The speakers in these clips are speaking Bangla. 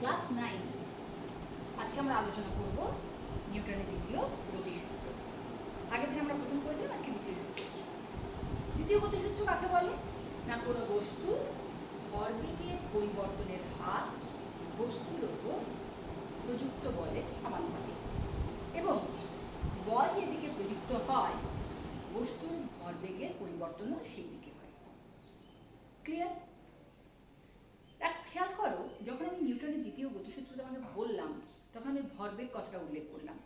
ক্লাস 9 আজকে আমরা আলোচনা করব নিউটনের দ্বিতীয় গতিসূত্র। আগের দিন আমরা প্রথম করেছিলাম, আজকে দ্বিতীয় সূত্র। দ্বিতীয় গতিসূত্র কাকে বলে? না কোনো বস্তুর ভরবেগের পরিবর্তনের হার বস্তুর ওপর প্রযুক্ত বলের সমানুপাতিক এবং বল যেদিকে প্রযুক্ত হয় বস্তুর ভরবেগের পরিবর্তনও সেই দিকে হয়। ক্লিয়ার? খেয়াল করো, যখন আমি নিউটনের দ্বিতীয় গতিসূত্র তোমাকে বললাম তখন আমি ভরবেগ কথাটা উল্লেখ করলাম।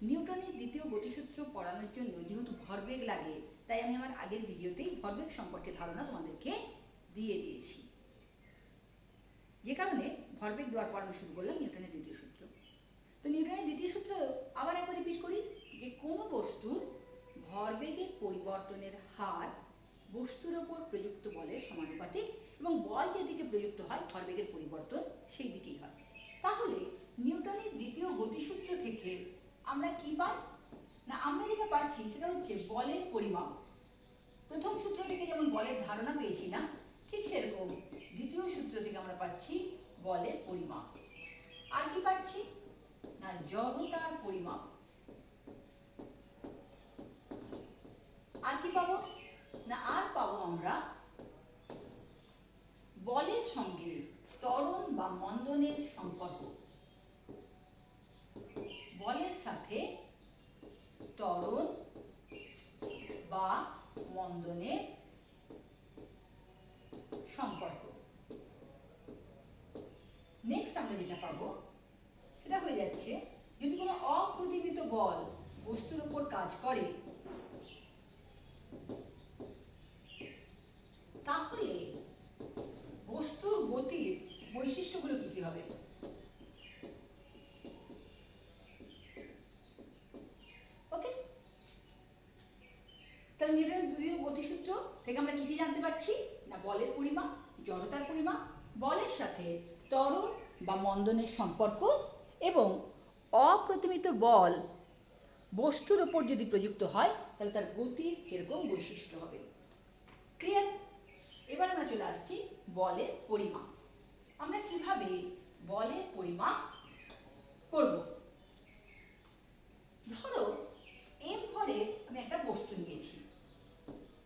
নিউটনের দ্বিতীয় গতিসূত্র পড়ানোর জন্য যেহেতু ভরবেগ লাগে, তাই আমি আমার আগের ভিডিওতেই ভরবেগ সম্পর্কে ধারণা তোমাদেরকে দিয়ে দিয়েছি। যে কারণে ভরবেগ দেওয়ার পর আমি শুরু করলাম নিউটনের দ্বিতীয় সূত্র। তো নিউটনের দ্বিতীয় সূত্র আবার একবার রিপিট করি, যে কোনো বস্তুর ভরবেগের পরিবর্তনের হার বস্তুর ওপর প্রযুক্ত বলের সমানুপাতিক এবং বল যেদিকে প্রযুক্ত হয় ভরবেগের পরিবর্তন সেই দিকেই হয়। তাহলে নিউটনের দ্বিতীয় গতিসূত্র থেকে আমরা কি পাই? না আমরা যেটা পাচ্ছি সেটা হচ্ছে বলের পরিমাপ। প্রথম সূত্র থেকে যেমন বলের ধারণা পেয়েছি না, ঠিক সেরকম দ্বিতীয় সূত্র থেকে আমরা পাচ্ছি বলের পরিমাপ। আর কি পাচ্ছি? না জড়তার পরিমাপ। আর কি পাবো? না আর পাবো আমরা বলের সঙ্গে ত্বরণ বা মন্দনের সম্পর্ক। বলের সাথে ত্বরণ বা মন্দনের সম্পর্ক। নেক্সট আমরা যেটা পাবো সেটা হয়ে যাচ্ছে, যদি কোনো অপ্রতিমিত বল বস্তুর উপর কাজ করে তাহলে বস্তুর গতির বৈশিষ্ট্যগুলো কি কি হবে? ওকে, তাহলে নিউটনের দ্বিতীয় গতিসূত্র থেকে আমরা কি কি জানতে পারছি? না বলের পরিমাপ, জড়তার পরিমাপ, বলের সাথে ত্বরণ বা মন্দনের সম্পর্ক এবং অপ্রতিমিত বল বস্তুর ওপর যদি প্রযুক্ত হয় তাহলে তার গতির কিরকম বৈশিষ্ট্য হবে। ক্লিয়ার? এবার আমরা চলে আসছি বলের পরিমাপ। আমরা কিভাবে বলের পরিমাপ করব? ধরো এম ভরের আমি একটা বস্তু নিয়েছি,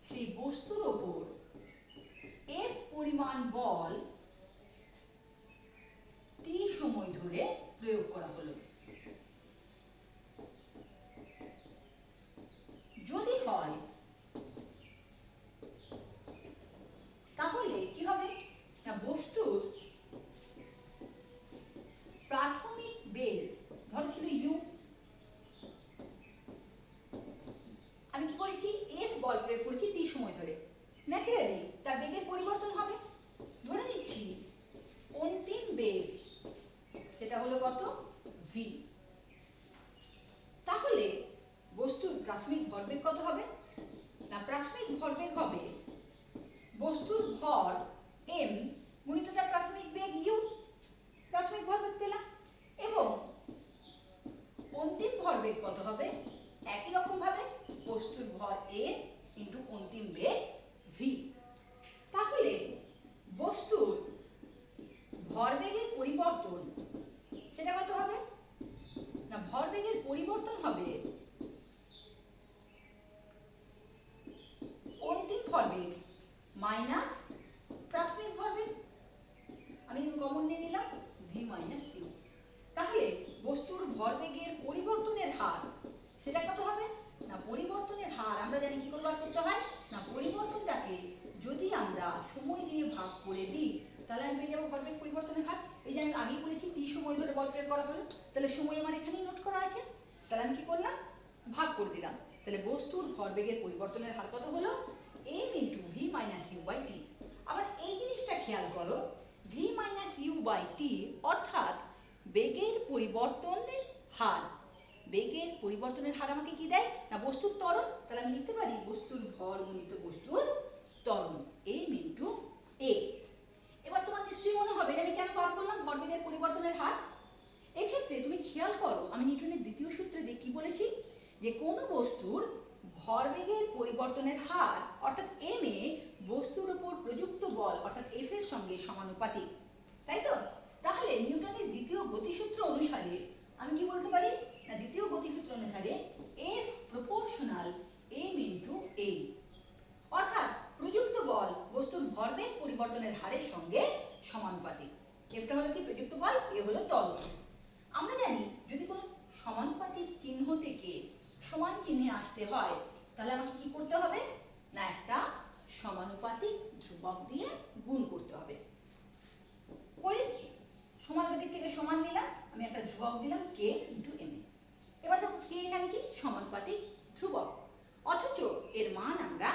সেই বস্তুর ওপর এফ পরিমাণ বল টি সময় ধরে প্রয়োগ করা হলো। যদি হয় তাহলে কি হবে? না বস্তুর প্রাথমিক বেগ ধরো ছিল ইউ, আমি কি করেছি? এফ বল প্রয়োগ করেছি টি সময় ধরে। ন্যাচারালি তার বেগের পরিবর্তন হবে। ধরে নিচ্ছি অন্তিম বেগ সেটা হলো কত? ভি। তাহলে বস্তুর প্রাথমিক ভরবেগ কত হবে? না প্রাথমিক ভরবেগ হবে বস্তুর ভর এম গুণিত তার প্রাথমিক বেগ ইউ। প্রাথমিক ভরবেগ পেলাম। এবং অন্তিম ভরবেগ কত হবে? একই রকম ভাবে বস্তুর ভর এ ইন্টু অন্তিম বেগ ভি। তাহলে বস্তুর ভরবেগের পরিবর্তন সেটা কত হবে? না ভরবেগের পরিবর্তন হবে অন্তিম ভরবেগ মাইনাস প্রাথমিক ভরবেগ। আমি কমন নিয়ে নিলাম ভি মাইনাস ইউ। তাহলে বস্তুর ভরবেগের পরিবর্তনের হার সেটা কত হবে? না পরিবর্তনের হার আমরা জানি কি করে বার করতে হয়? না পরিবর্তনটাকে যদি আমরা সময় দিয়ে ভাগ করে দিই তাহলে আমি পেয়ে যাবো ভরবেগ পরিবর্তনের হার। এই যে আমি আগেই বলেছি টি সময় ধরে বল প্রয়োগ করা হলো, তাহলে সময় আমার এখানেই নোট করা আছে। তাহলে আমি কি করলাম? ভাগ করে দিলাম। তাহলে বস্তুর ভরবেগের পরিবর্তনের হার কত হলো? M into V minus U by T. আবার এই জিনিসটা খেয়াল করো, V minus U by T অর্থাৎ বেগের পরিবর্তনের হার। বেগের পরিবর্তনের হার আমাকে কি দেয়? না বস্তুর ত্বরণ। তাহলে আমি লিখতে পারি বস্তুর ভর গুণিত বস্তুর ত্বরণ এম ইন্টু এ। এবার তোমার নিশ্চয়ই মনে হবে যে আমি কেন বার করলাম ভরবেগের পরিবর্তনের হার। এক্ষেত্রে তুমি খেয়াল করো, আমি নিউটনের দ্বিতীয় সূত্রে দিয়ে কি বলেছি? যে কোনো বস্তুর ভরবেগের পরিবর্তনের হার অর্থাৎ এম এ বস্তুর উপর প্রযুক্ত বল অর্থাৎ এফ এর সঙ্গে সমানুপাতিক, তাই তো? তাহলে নিউটনের দ্বিতীয় গতিসূত্র অনুসারে আমি কি বলতে পারি না, দ্বিতীয় গতিসূত্র অনুসারে F proportional m into a, অর্থাৎ প্রযুক্ত বল বস্তুর ভরবেগ পরিবর্তনের হারের সঙ্গে সমানুপাতিক। এফটা হলো কি প্রযুক্ত বল, এ হলো ত্বরণ। আমরা জানি যদি কোনো সমানুপাতিক চিহ্ন থেকে সমান চিহ্নে আসতে হয় তাহলে আমাকে কি করতে হবে না, একটা সমানুপাতিক ধ্রুবক দিয়ে গুণ করতে হবে। করি, সমানুপাতিক থেকে সমান নিলাম, আমি একটা ধ্রুবক দিলাম k ইনটু m। এবার দেখো k এখানে কি সমানুপাতিক ধ্রুবক, অথচ এর মান আমরা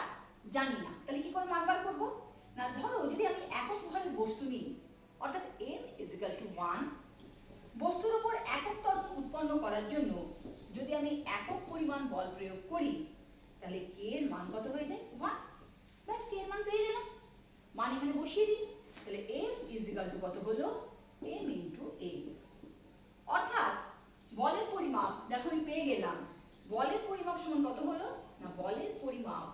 জানি না। তাহলে কি করে মান বার করবো না, ধরো যদি আমি একক ভরের বস্তু নিই অর্থাৎ m = 1, বস্তুর উপর একক ত্বরণ উৎপন্ন করার জন্য যদি আমি একক পরিমাণ বল প্রয়োগ করি তাহলে k এর মান কত হয়ে যায় 1। ব্যাস, k এর মান পেয়ে গেলাম, মান এখানে বসিয়ে দিই। তাহলে F = কত হলো m ইনটু a, অর্থাৎ বলের পরিমাপ দেখো আমি পেয়ে গেলাম। বলের পরিমাপ সমান কত হলো না, বলের পরিমাপ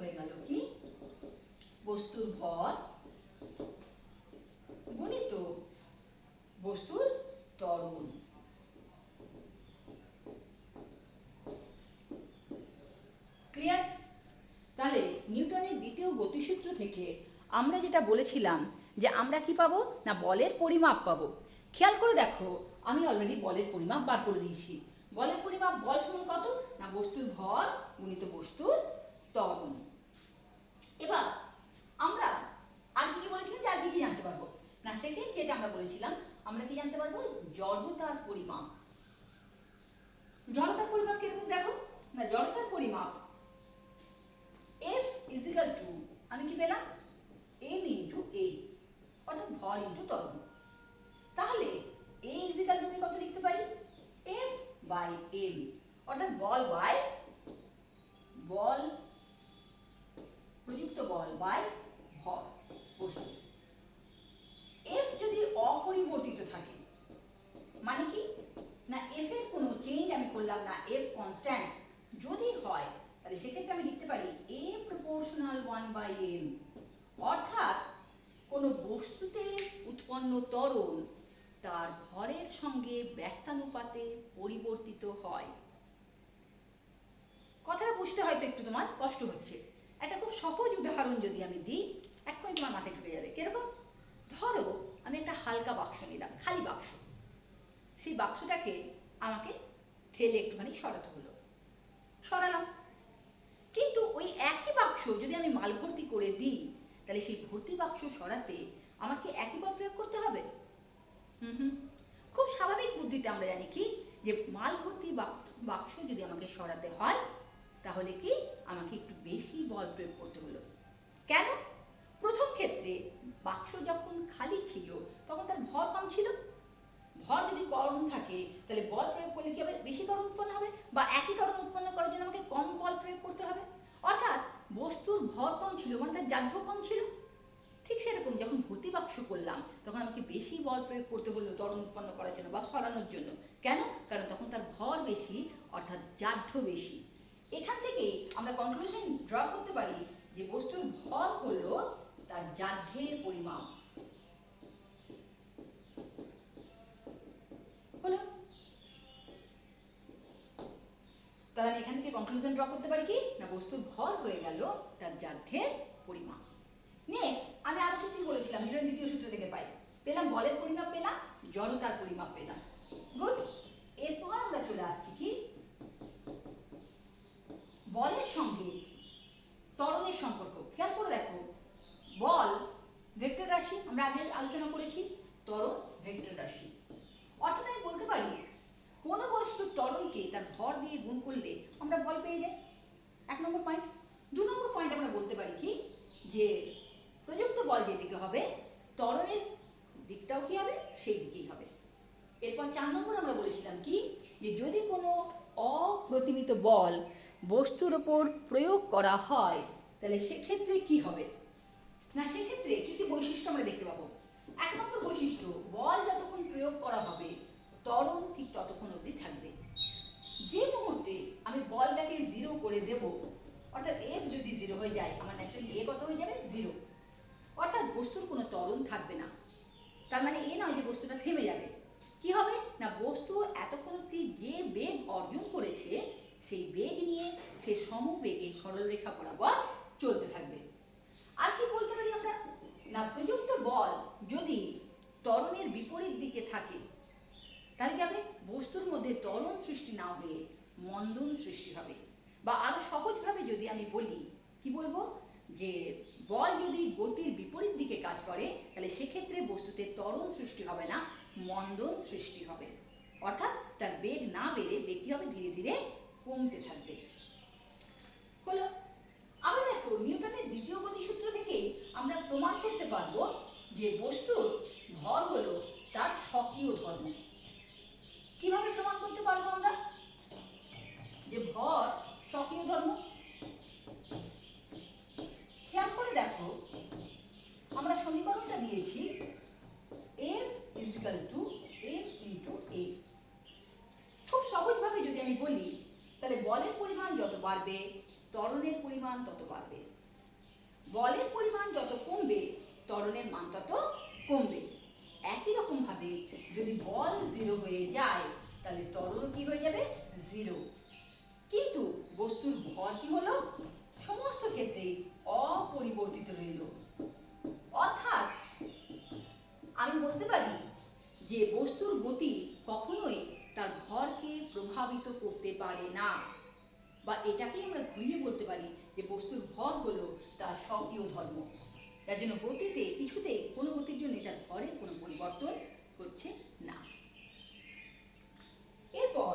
হয়ে গেল কি বস্তুর ভর গুণিত বস্তুর ত্বরণ। ক্লিয়ার? তাহলে নিউটনের দ্বিতীয় গতিসূত্র থেকে আমরা যেটা বলেছিলাম যে আমরা কি পাবো না, বলের পরিমাপ পাবো। খেয়াল করে দেখো আমি অলরেডি বলের পরিমাপ বার করে দিয়েছি। বলের পরিমাপ বল সমান কত না, বস্তুর ভর গুণিত বস্তুর ত্বরণ। এবার আমরা আর কি বলেছিলাম যে আর কি জানতে পারবো না, সেকেন্ড যেটা আমরা বলেছিলাম আমরা কি জানতে পারবো, জড়তার পরিমাপ। জড়তার পরিমাপ কিরকম দেখো না, জড়তার পরিমাপ F = আমি কি পেলাম m ইনটু a, অর্থাৎ ভর ইনটু ত্বরণ। তাহলে a = আমি কত লিখতে পারি, F বাই m, অর্থাৎ বল বাই বল, প্রযুক্ত বল বাই ভর বস্তু। F যদি অপরিবর্তিত থাকে মানে কি না, F এর কোনো চেঞ্জ আমি করলাম না, F কনস্ট্যান্ট যদি হয় তাহলে সেক্ষেত্রে আমি লিখতে পারি a প্রপোর্শনাল 1/m, অর্থাৎ কোনো বস্তুতে উৎপন্ন ত্বরণ তার ভরের সঙ্গে ব্যস্তানুপাতে পরিবর্তিত হয়। কথাটা বুঝতে হয়তো একটু তোমার কষ্ট হচ্ছে। একটা খুব সহজ উদাহরণ যদি আমি দিই এক্ষুনি তোমার মাথায় ঢুকে যাবে। কিরকম, ধরো আমি একটা হালকা বাক্স নিলাম, খালি বাক্স, সেই বাক্সটাকে আমাকে ঠেলে একটুখানি সরাতে হলো, সরালাম, কিন্তু ওই একই বাক্স যদি আমি মাল ভর্তি করে দিই তাহলে সেই ভর্তি বাক্স সরাতে আমার কি একই বল প্রয়োগ করতে হবে? খুব স্বাভাবিক বুদ্ধিতে আমরা জানি কি যে মাল ভর্তি বাক্স যদি আমাকে সরাতে হয় তাহলে কি আমাকে একটু বেশি বল প্রয়োগ করতে হলো। কেন? প্রথম ক্ষেত্রে বাক্স যখন খালি ছিল তখন তার ভর কম ছিল, ভর যদি কম থাকে তাহলে বল প্রয়োগ করলে কি হবে, বেশি ত্বরণ উৎপন্ন হবে, বা একই ত্বরণ উৎপন্ন করার জন্য আমাকে কম বল প্রয়োগ করতে হবে। অর্থাৎ বস্তুর ভর কম ছিল মানে তার জাঘ্য কম ছিল। ঠিক সেরকম যখন ভর্তি বাক্স করলাম তখন আমাকে বেশি বল প্রয়োগ করতে হলো ত্বরণ উৎপন্ন করার জন্য বা সরানোর জন্য। কেন? কারণ তখন তার ভর বেশি অর্থাৎ জাঘ্য বেশি। এখান থেকে আমরা কনক্লুশন ড্র করতে পারি যে বস্তুর ভর হলো তার জাঘ্যের পরিমাপ। হলো, তাহলে আমি এখান থেকে কনক্লুশন ড্র করতে পারি কি না, বস্তুর ভর হয়ে গেল তার জাঘ্যের পরিমাপ। নেক্সট আমি আরো কি বলেছিলাম, নিউটনের দ্বিতীয় সূত্র থেকে পাই, পেলাম বলের পরিমাপ, পেলাম জড়তার পরিমাপ পেলাম। গুড। এরপর আমরা চলে আসছি কি বলের সঙ্গে ত্বরণের সম্পর্ক। খেয়াল করে দেখো, বল ভেক্টর রাশি, আমরা আগে আলোচনা করেছি, ত্বরণ ভেক্টর রাশি। অর্থাৎ আমি বলতে পারি কোনো বস্তুর ত্বরণকে তার ভর দিয়ে গুণ করলে আমরা বল পেয়ে যাই, 1 নম্বর পয়েন্ট। 2 নম্বর পয়েন্ট আমরা বলতে পারি কি যে প্রযুক্ত বল যেদিকে হবে ত্বরণের দিকটাও কি হবে সেই দিকেই হবে। এরপর 4 নম্বর আমরা বলেছিলাম কি যে যদি কোনো অপ্রতিমিত বল বস্তুর ওপর প্রয়োগ করা হয় তাহলে সেক্ষেত্রে কি হবে না, সেক্ষেত্রে কি কি বৈশিষ্ট্য আমরা দেখতে পাবো। 1 নম্বর বৈশিষ্ট্য, বল যতক্ষণ প্রয়োগ করা হবে ত্বরণ ঠিক ততক্ষণ অবধি থাকবে। যে মুহূর্তে আমি বলটাকে 0 করে দেব, অর্থাৎ F যদি 0 হয়ে যায় আমার ন্যাচারালি A কত হয়ে যাবে 0, অর্থাৎ বস্তুর কোনো ত্বরণ থাকবে না। তার মানে এ নয় যে বস্তুটা থেমে যাবে। কি হবে না, বস্তু এতক্ষণ অবধি যে বেগ অর্জন করেছে সেই বেগ নিয়ে সে সমবেগে সরলরেখা বরাবর চলতে থাকবে। আর কি বলতে পারি আমরা না, প্রযুক্ত বল যদি ত্বরণের বিপরীত দিকে থাকে তাহলে কি হবে, বস্তুর মধ্যে ত্বরণ সৃষ্টি না হয়ে মন্দন সৃষ্টি হবে। বা আরো সহজভাবে যদি আমি বলি, কি বলবো, যে বল যদি গতির বিপরীত দিকে কাজ করে তাহলে সেক্ষেত্রে বস্তুতে ত্বরণ সৃষ্টি হবে না, মন্দন সৃষ্টি হবে। অর্থাৎ তার বেগ না বেড়ে বেগ কি হবে, ধীরে ধীরে কমতে থাকবে। হলো। আবার দেখো, নিউটনের দ্বিতীয় গতিসূত্র থেকে আমরা প্রমাণ করতে পারবো যে বস্তুর ভর হলো তার স্বকীয় ধর্ম। কিভাবে প্রমাণ করতে পারবো আমরা যে ভর স্বকীয় ধর্ম? খেয়াল করে দেখো, আমরা সমীকরণটা দিয়েছি F = m × a। খুব সহজভাবে যদি আমি বলি তাহলে বলের পরিমাণ যত বাড়বে ত্বরণের পরিমাণ তত বাড়বে, বলের পরিমাণ যত কমবে ত্বরণের মান তত কমবে। একই রকম ভাবে যদি বল 0 হয়ে যায় তাহলে ত্বরণও কি হয়ে যাবে, 0। কিন্তু বস্তুর ভর কি হলো, সমস্ত ক্ষেত্রে অপরিবর্তিত রইল। অর্থাৎ আমি বলতে পারি যে বস্তুর গতি কখনোই তার ভরকে প্রভাবিত করতে পারে না, বা এটাকেই আমরা ঘুরিয়ে বলতে পারি যে বস্তুর ভর হলো তার স্বকীয় ধর্ম। যার জন্য গতিতে কিছুতেই কোনো গতির জন্য তার ভরের কোনো পরিবর্তন হচ্ছে না। এরপর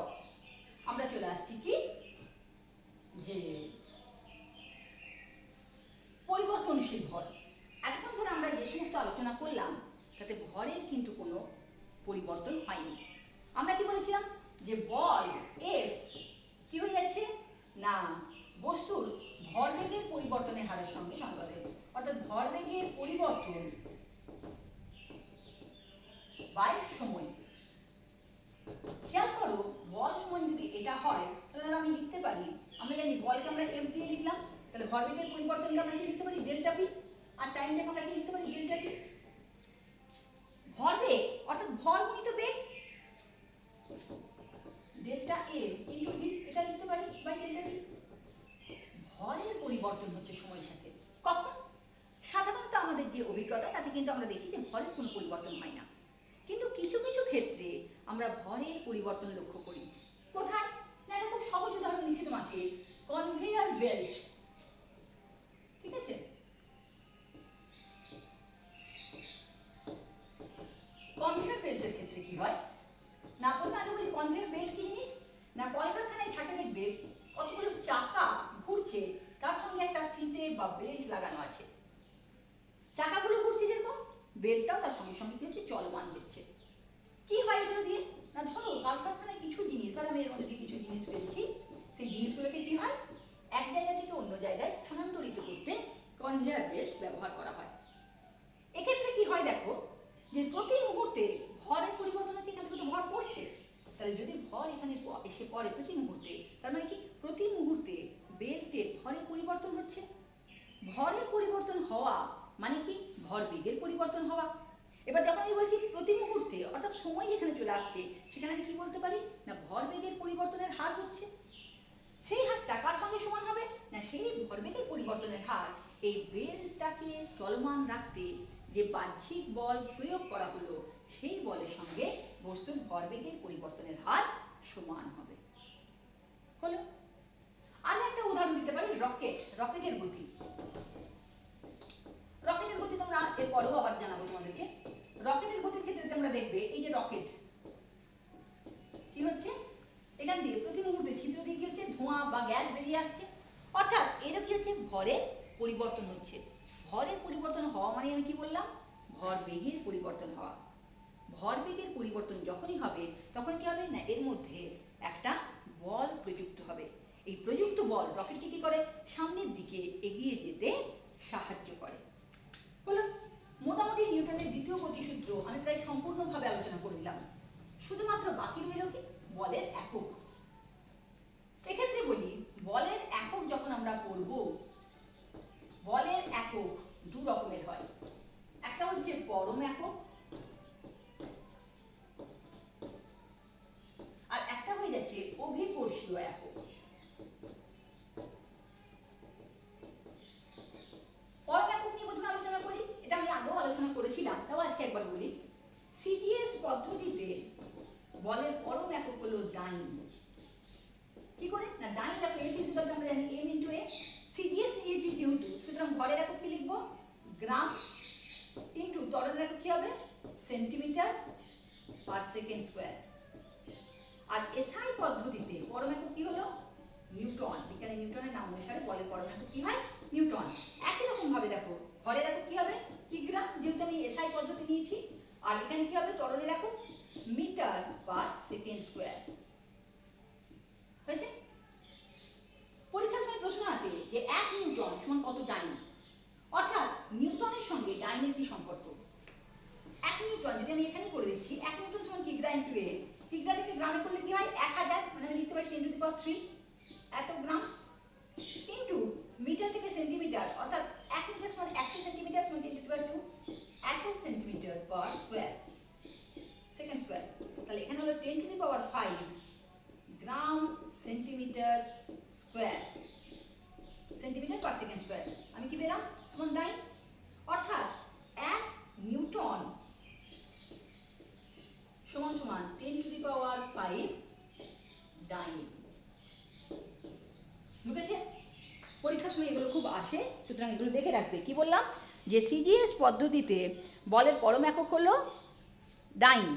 আমরা চলে আসছি কি, যে পরিবর্তনশীল ভর। এতক্ষণ ধরে আমরা যে সমস্ত আলোচনা করলাম তাতে ভরের কিন্তু কোনো পরিবর্তন হয়নি। আমরা কি বলেছিলাম যে বল F কি হয়ে যাচ্ছে না, বস্তুর ভরবেগের পরিবর্তনের হারের সঙ্গে সঙ্গতিপূর্ণ। অর্থাৎ ভরবেগের পরিবর্তন বাই সময়। খেয়াল করো, বল সময় যদি এটা হয় তাহলে আমি লিখতে পারি, আমরা জানি বলকে আমরা F দিয়ে লিখলাম, তাহলে ভরবেগের পরিবর্তনকে আমরা কি লিখতে পারি, ডেল্টা পি, আর টাইমটাকে আমরা কি লিখতে পারি, ডেল্টা টি। ভরবেগ অর্থাৎ ভর গুণিত বেগ, ডেল্টা এ ইনটু ভি, এটা লিখতে পারি বাই ডেল্টা টি। ভরের পরিবর্তন হচ্ছে সময়ের সাথে। কখন? সাধারণত আমাদের যে অভিজ্ঞতা তাতে কিন্তু আমরা দেখি যে ভরের কোনো পরিবর্তন হয় না, কিন্তু কিছু কিছু ক্ষেত্রে আমরা ভরের পরিবর্তন লক্ষ্য করি। কোথায় না, এটা খুব সহজ উদাহরণ দিচ্ছি তোমাকে, কনভেয়ার বেল্ট। ঠিক আছে, কনভেয়ার বেল্টের ক্ষেত্রে কি হয় না, প্রথমে আগে বলি কনভেয়ার বেল্ট কি জিনিস না, কলকারখানায় থাকে দেখবে কতগুলো চাকা ঘুরছে, তার সঙ্গে একটা ফিতে বা বেল্ট লাগানো আছে। চাকাগুলো ঘুরছে যেরকম, বেল্টটাও তার সঙ্গে সঙ্গে কি হচ্ছে, চলমান হচ্ছে। কি হয় এগুলো দিয়ে না, ধরো কলকারখানায় কিছু জিনিস, ধর আমি এর মধ্যে কিছু জিনিস ফেলছি, সেই জিনিসগুলোকে কি হয়, এক জায়গা থেকে অন্য জায়গায় স্থানান্তরিত করতে কনভেয়ার বেল্ট ব্যবহার করা হয়। এক্ষেত্রে কি হয় দেখো, যে প্রতি মুহূর্তে ভরের পরিবর্তন হচ্ছে, এখান থেকে তো ভর পড়ছে, তাহলে যদি ভর এখানে এসে পড়ে প্রতি মুহূর্তে, তার মানে কি প্রতি মুহূর্তে বেল্টে ভরের পরিবর্তন হচ্ছে। ভরের পরিবর্তন হওয়া মানে কি, ভর বেগের পরিবর্তন হওয়া। এবার যখন আমি বলছি প্রতি মুহূর্তে, অর্থাৎ সময় যেখানে চলে আসছে, সেখানে আমি কি বলতে পারি না, ভর বেগের পরিবর্তনের হার হচ্ছে। সেই হারটা কার সঙ্গে সমান হবে না, সেই ভরবেগের পরিবর্তনের হার এই বেল্টটাকে চলমান রাখতে যে বাহ্যিক বল প্রয়োগ করা হলো সেই বলের সঙ্গে বস্তুর ভরবেগের পরিবর্তনের হার সমান হবে। হলো। আর একটা উদাহরণ দিতে পারি, রকেটের গতি। রকেটের গতি তোমরা এরপরেও আবার জানাবো তোমাদেরকে। রকেটের গতির ক্ষেত্রে তোমরা দেখবে এই যে রকেট কি হচ্ছে, এখান দিয়ে প্রতি মুহূর্তে ছিদ্র দিয়ে কি হচ্ছে, ধোঁয়া বা গ্যাস বেরিয়ে আসছে। অর্থাৎ এরও কি হচ্ছে, ভরের পরিবর্তন হচ্ছে। ভরের পরিবর্তন হওয়া মানে আমি কি বললাম, ভর বেগের পরিবর্তন হওয়া। ভর বেগের পরিবর্তন যখনই হবে তখন কি হবে না, এর মধ্যে একটা বল প্রযুক্ত হবে। এই প্রযুক্ত বল রকেটকে কি করে, সামনের দিকে এগিয়ে যেতে সাহায্য করে। হলো। মোটামুটি নিউটনের দ্বিতীয় গতিসূত্র আমি প্রায় সম্পূর্ণভাবে আলোচনা করলাম। শুধুমাত্র বাকি রইল কি, বলের একক। এক্ষেত্রে বলি, বলের একক যখন আমরা পড়ব, বলের একক দু রকমের হয়। একটা হচ্ছে পরম একক, পদ্ধতিতে বলের পরম একক হলো ডাইন। কি করে? না ডাইন দেখো এফ ইজিক্যাল টু আমরা জানি এম ইন্টু এ, সিজিএস নিয়েছি যেহেতু, সুতরাং ভরের একক কি লিখবো? গ্রাম ইন্টু ত্বরণের একক কি হবে? Centimetre per second square. আর এসআই পদ্ধতিতে পরম একক কি হলো? নিউটন। বিজ্ঞানী নিউটনের নাম অনুসারে বলের পরম একক কি হয়? নিউটন। একই রকম ভাবে দেখো ভরের একক কি হবে? কিগ্রা, যেহেতু আমি এসআই পদ্ধতি নিয়েছি। আর এখানে কি হবে? ত্বরণের একক মিটার পার সেকেন্ড স্কোয়ার। হয়েছে? পরীক্ষার সময় প্রশ্ন আসে যে 1 নিউটন সমান কত ডাইন, অর্থাৎ নিউটনের সঙ্গে ডাইনের কি সম্পর্ক। 1 নিউটন যদি আমি এখানে করে দিচ্ছি, 1 নিউটন সমান কিগ্রা ইন্টু এ, কিগ্রা থেকে গ্রামে করলে কি হয়? 1000, মানে আমি লিখতে পারি 10 টু দি পাওয়ার 3 এত গ্রাম, ইন্টু মিটার থেকে সেন্টিমিটার, অর্থাৎ 1 মিটার সমান 100 সেন্টিমিটার সমান 10 টু দি পাওয়ার 2 এত centimetre per square second square. তাহলে এখানে হলো 10 to the power 5 gram centimetre square, centimetre per second square. আমি কি পেলাম? সমান ডাইন। অর্থাৎ 1 নিউটন সমান সমান 10 টু দি পাওয়ার 5 ডাইন। বুঝেছে? পরীক্ষার সময় এগুলো খুব আসে, সুতরাং এগুলো দেখে রাখবে। কি বললাম? যে সিজিএস পদ্ধতিতে বলের পরম একক হলো ডাইন,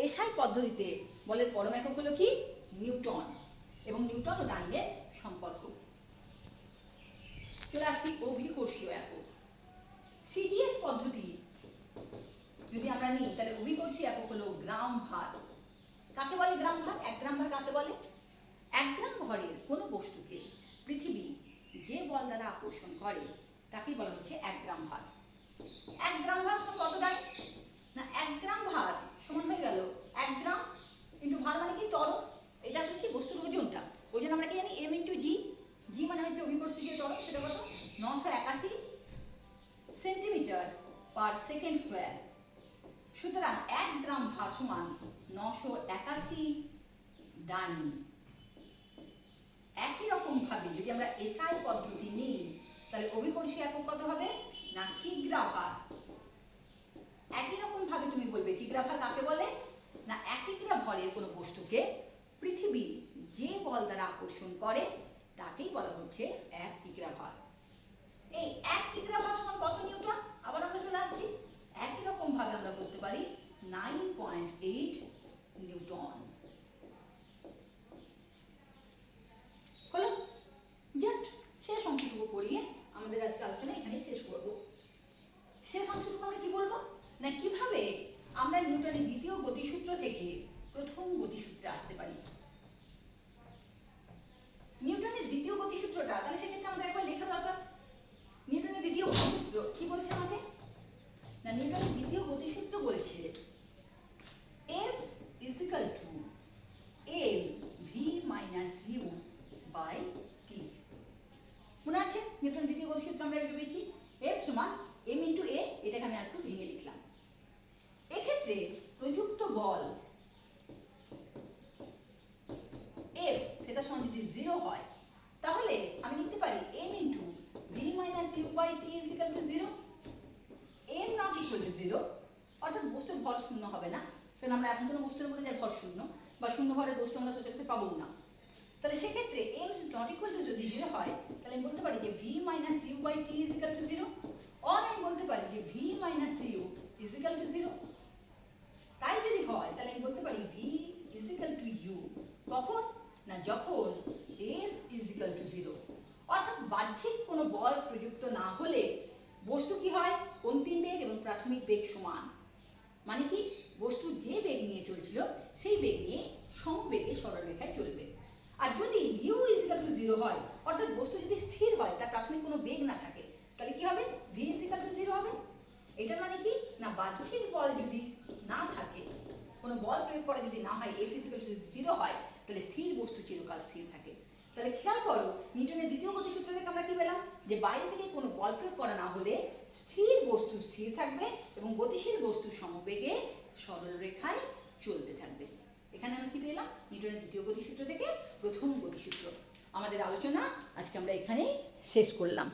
এসআই পদ্ধতিতে বলের পরম একক হলো কি? নিউটন, এবং নিউটন ও ডাইনের সম্পর্ক। চলে আসছি অভিকর্ষীয় একক। সিজিএস পদ্ধতি যদি আমরা নিই তাহলে অভিকর্ষীয় একক হলো গ্রাম ভার। কাকে বলে গ্রাম ভার? 1 গ্রাম ভার কাকে বলে? 1 গ্রাম ভরের কোনো বস্তুকে পৃথিবী যে বল দ্বারা আকর্ষণ করে তাকেই বলা হচ্ছে 1 গ্রাম ভার। 1 গ্রাম ভার সমান কত ডাইন? না 1 গ্রাম ভার সমান হয়ে গেল 1 গ্রাম ইন্টু ভার মানে কি? ত্বরণ। এটা আসলে কি? বস্তুর ওজনটা। ওই জন্য আমরা কি জানি? এম ইন্টু জি। জি মানে হচ্ছে অভিকর্ষীয় ত্বরণ, সেটা কত? 981 সেন্টিমিটার পার সেকেন্ড স্কয়ার। সুতরাং 1 গ্রাম ভার সমান 981 ডাইন। একই রকম ভাবে যদি আমরা এসআই পদ্ধতি নিই তাহলে অভিকর্ষীয় একক কত হবে? না কিগ্রা ভার। একই রকম ভাবে তুমি বলবে কিগ্রা ভার কাকে বলে? না 1 কিগ্রা ভরের কোনো বস্তুকে পৃথিবী যে বল দ্বারা আকর্ষণ করে তাকেই বলা হচ্ছে 1 কিগ্রা ভার। এই 1 কিগ্রা ভার সমান কত নিউটন? আবার আমরা চলে আসছি, একই রকম ভাবে আমরা বলতে পারি 9.8 নিউটন। হলো? জাস্ট শেষ অংশটুকু পড়িয়ে আমাদের আজকে আলোচনা এখানে শেষ করব। শেষ অংশটুকু আমরা কি বলবো? না কিভাবে আমরা নিউটনের দ্বিতীয় গতিসূত্র থেকে প্রথম গতিসূত্রে আসতে পারি। নিউটনের দ্বিতীয় গতিসূত্রটা তাহলে সেক্ষেত্রে আমাদের একবার লেখা দরকার। নিউটনের দ্বিতীয় গতিসূত্র কি বলছে আমাকে? না নিউটনের দ্বিতীয় গতিসূত্র বলছে F is equal to L V minus U by T। মনে আছে নিউটনের দ্বিতীয় গতিসূত্র আমরা এটা পেয়েছি F সমান m ইন্টু a। এটাকে আমি আরেকটু ভেঙে লিখলাম। এক্ষেত্রে প্রযুক্ত বল F সেটা সমান যদি 0 হয় তাহলে আমি লিখতে পারি m into v minus u by t is equal to 0। m not equal to 0 অর্থাৎ বস্তুর ভর শূন্য হবে না, কারণ আমরা এমন কোনো বস্তুর উপরে যার ভর শূন্য বা শূন্য ভরের বস্তু আমরা সচরাচর পাবো না। তাহলে সেক্ষেত্রে m নট ইকুয়াল টু যদি 0 হয় তাহলে আমি বলতে পারি যে v minus u by t is equal to 0, or আমি বলতে পারি যে v minus u is equal to 0। তাই যদি হয় তাহলে আমি বলতে পারি v is equal to u। কখন? না যখন f ইজ ইকুয়াল টু 0, অর্থাৎ বাহ্যিক কোনো বল প্রযুক্ত না হলে বস্তু কি হয়? অন্তিম বেগ এবং প্রাথমিক বেগ সমান। মানে কি? বস্তু যে বেগ নিয়ে চলছিল সেই বেগ নিয়ে সমবেগে সরলরেখায় চলবে। আর যদি u ইজ ইকুয়াল টু 0 হয় অর্থাৎ বস্তু যদি স্থির হয়, তার প্রাথমিক কোনো বেগ না থাকে, তাহলে কি হবে? v ইজ ইকুয়াল টু 0 হবে। এটার মানে কি? না বাহ্যিক বল যদি না থাকে, কোনো বল প্রয়োগ করা যদি না হয়, f ইজ ইকুয়াল টু 0 হয়, তাহলে স্থির বস্তু চিরকাল স্থির থাকে। তাহলে খেয়াল করো নিউটনের দ্বিতীয় গতিসূত্র থেকে আমরা কি পেলাম? যে বাইরে থেকে কোনো বল প্রয়োগ করা না হলে স্থির বস্তু স্থির থাকবে এবং গতিশীল বস্তু সমবেগে সরল রেখায় চলতে থাকবে। এখানে আমরা কি পেলাম? নিউটনের দ্বিতীয় গতিসূত্র থেকে প্রথম গতিসূত্র। আমাদের আলোচনা আজকে আমরা এখানেই শেষ করলাম।